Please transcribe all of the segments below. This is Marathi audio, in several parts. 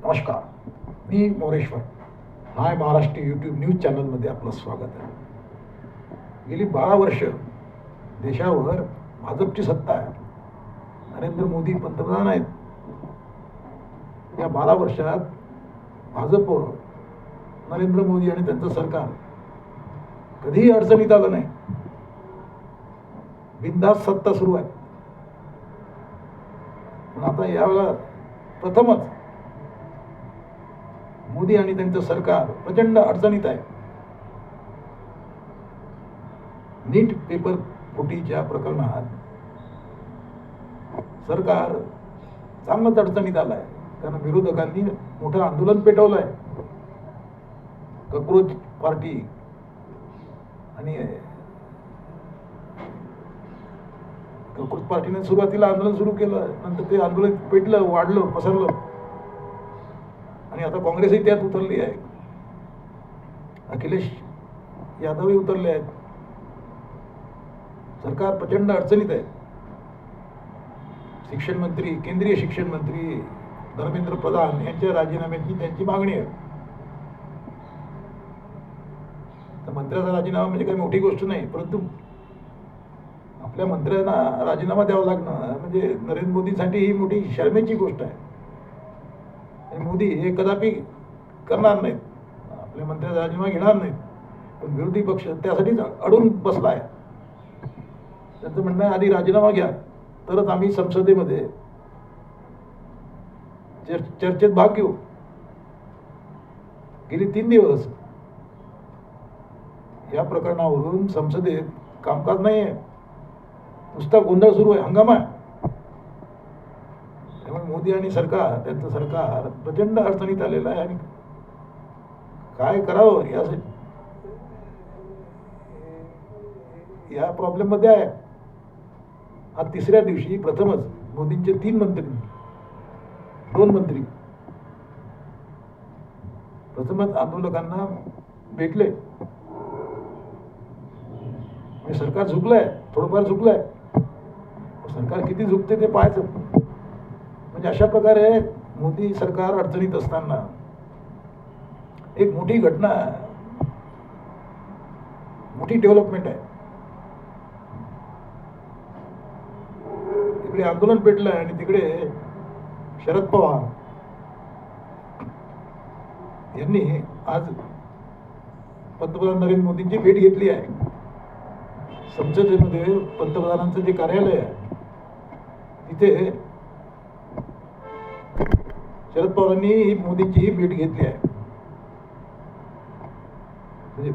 नमस्कार, मी मोरेश्वर. हाय महाराष्ट्र यूट्यूब न्यूज चॅनलमध्ये आपलं स्वागत आहे. गेली 12 वर्ष देशावर भाजपची सत्ता आहे. नरेंद्र मोदी पंतप्रधान आहेत. या 12 वर्षात भाजप, नरेंद्र मोदी आणि त्यांचं सरकार कधीही अडचणीत आलं नाही. बिनधास्त सत्ता सुरू आहे. पण आता यावेळेला प्रथमच मोदी आणि त्यांचं सरकार प्रचंड अडचणीत आहे. नीट पेपर फुटीच्या प्रकरणात सरकार चांगलंच अडचणीत आलं आहे. कारण विरोधकांनी मोठं आंदोलन पेटवलं आहे. कॉकरोच पार्टी आणि कॉकरोच पार्टीने सुरुवातीला आंदोलन सुरू केलं, नंतर ते आंदोलन पेटलं, वाढलं, पसरलं आणि आता काँग्रेसही त्यात उतरली आहे. अखिलेश यादवही उतरले आहेत. सरकार प्रचंड अडचणीत आहे. शिक्षण मंत्री, केंद्रीय शिक्षण मंत्री धर्मेंद्र प्रधान यांच्या राजीनाम्याची त्यांची मागणी आहे. तर मंत्र्याचा राजीनामा म्हणजे काही मोठी गोष्ट नाही, परंतु आपल्या मंत्र्यांना राजीनामा द्यावा लागणं म्हणजे नरेंद्र मोदींसाठी ही मोठी शरमेची गोष्ट आहे. आणि मोदी हे कदापि करणार नाहीत, आपल्या मंत्र्याचा राजीनामा घेणार नाहीत. पण विरोधी पक्ष त्यासाठीच अडून बसला आहे. त्यांचं म्हणणं आहे आधी राजीनामा घ्या, तरच आम्ही संसदेमध्ये चर्चेत भाग घेऊ. गेली 3 दिवस या प्रकरणावरून संसदेत कामकाज नाही आहे. नुसता गोंधळ सुरू आहे, हंगामा आहे. त्यामुळे मोदी आणि सरकार, त्यांचं सरकार प्रचंड अडचणीत आलेलं आहे. आणि काय करावं या प्रॉब्लेम मध्ये आहे. आज 3ऱ्या दिवशी प्रथमच मोदींचे 2 मंत्री प्रथमच आंदोलकांना भेटले. सरकार झुकलंय, थोडंफार झुकलंय. सरकार किती झुकते ते पाहायचं. म्हणजे अशा प्रकारे मोदी सरकार अडचणीत असताना एक मोठी घटना, मोठी डेव्हलपमेंट आहे. इकडे आंदोलन पेटलं आणि तिकडे शरद पवार यांनी आज पंतप्रधान नरेंद्र मोदींची भेट घेतली आहे. संसदेमध्ये पंतप्रधानांचं जे कार्यालय आहे तिथे शरद पवारांनी मोदींची ही भेट घेतली आहे. म्हणजे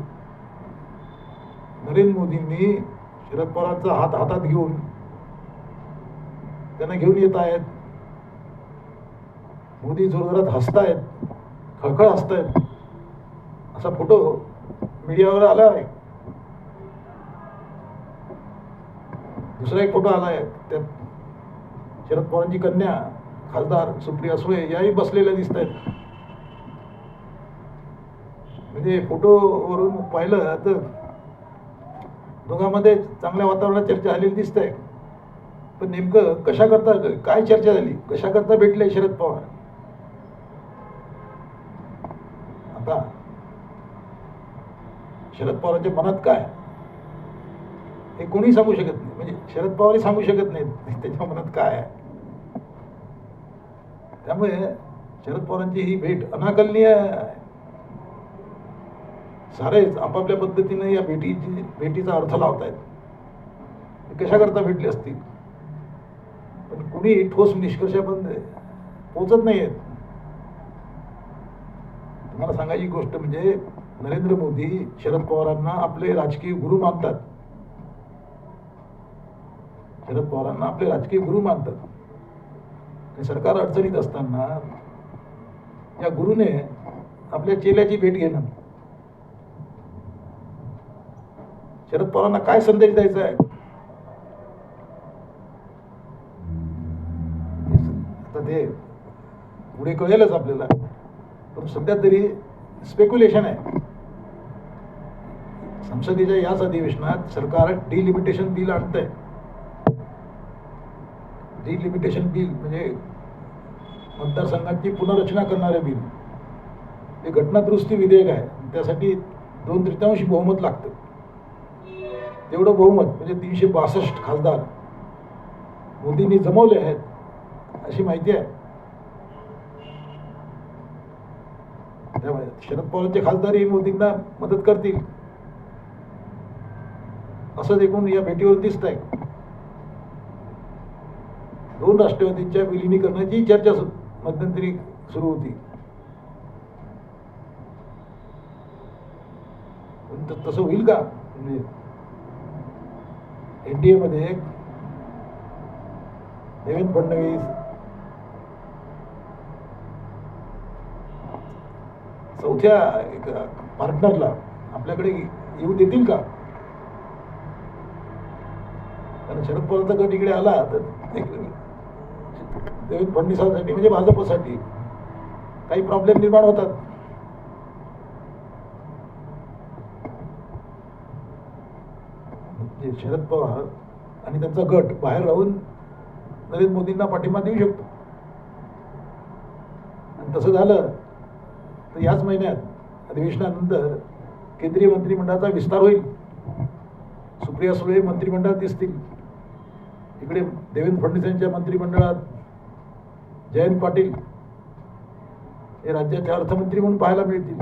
नरेंद्र मोदींनी शरद पवारांचा हात हातात घेऊन त्यांना घेऊन येत आहेत. मोदी जोरजोरात हसतायत, खळखळ हसतायत. असा फोटो मीडियावर आला आहे. दुसरा एक फोटो आला आहे, त्यात शरद पवारांची कन्या खासदार सुप्रिया सुळे याही बसलेल्या दिसत आहेत. म्हणजे फोटोवरून पाहिलं तर दोघांमध्ये चांगल्या वातावरणात चर्चा झालेली दिसत आहे. पण नेमकं कशा करता, काय चर्चा झाली, कशा करता भेटले शरद पवार? आता शरद पवारांच्या मनात काय हे कोणी सांगू शकत नाही. म्हणजे शरद पवारही सांगू शकत नाहीत त्याच्या मनात काय आहे. त्यामुळे शरद पवारांची ही भेट अनाकलनीय आहे. सारेच आपापल्या पद्धतीने या भेटीचा अर्थ लावतायत. कशा करता भेटले असतील, पण कुणी ठोस निष्कर्षापर्यंत पोहोचत नाहीयेत. तुम्हाला सांगायची गोष्ट म्हणजे नरेंद्र मोदी शरद पवारांना आपले राजकीय गुरु मानतात. शरद पवारांना आपले राजकीय गुरु मानतात. सरकार अडचणीत असताना या गुरुने आपल्या चेल्याची भेट घेणं, शरद पवारांना काय संदेश द्यायचा आहे? आता ते पुढे कळेलच आपल्याला. पण सध्या तरी स्पेक्युलेशन आहे. संसदेच्या याच अधिवेशनात सरकार डिलिमिटेशन बिल आणतंय. डिलिमिटेशन बिल म्हणजे मतदारसंघाची पुनर्रचना करणारे बिल हे घटना दुरुस्ती विधेयक आहे. त्यासाठी 2/3 बहुमत लागतं. तेवढं बहुमत म्हणजे 362 खासदार मोदींनी जमवले आहेत अशी माहिती आहे. त्यामुळे शरद पवारांचे खासदारही मोदींना मदत करतील असं देखून या भेटीवर दिसत आहे. 2 राष्ट्रवादींच्या विलिनीकरणाची चर्चा मध्यंतरी सुरू होती. पण तसं होईल का? म्हणजे एनडीए मध्ये देवेंद्र फडणवीस, चौथ्या एक पार्टनरला आपल्याकडे येऊ देतील का? कारण शरद पवारचा गट इकडे आला तर देवेंद्र फडणवीसांसाठी म्हणजे भाजपसाठी काही प्रॉब्लेम निर्माण होतात. म्हणजे शरद पवार आणि त्यांचा गट बाहेर राहून नरेंद्र मोदींना पाठिंबा देऊ शकतो. आणि तसं झालं तर याच महिन्यात अधिवेशनानंतर केंद्रीय मंत्रिमंडळाचा विस्तार होईल. सुप्रिया सुळे मंत्रिमंडळात दिसतील. इकडे देवेंद्र फडणवीस यांच्या मंत्रिमंडळात जयंत पाटील हे राज्याचे अर्थमंत्री म्हणून पाहायला मिळतील.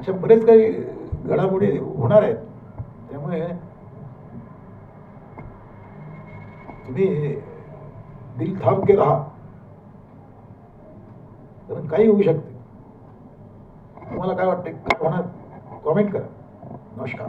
अशा बरेच काही घडामोडी होणार आहेत. त्यामुळे तुम्ही दिल थांब के राहा, कारण काही होऊ शकते. तुम्हाला काय वाटते, काय होणार? कॉमेंट करा. नमस्कार.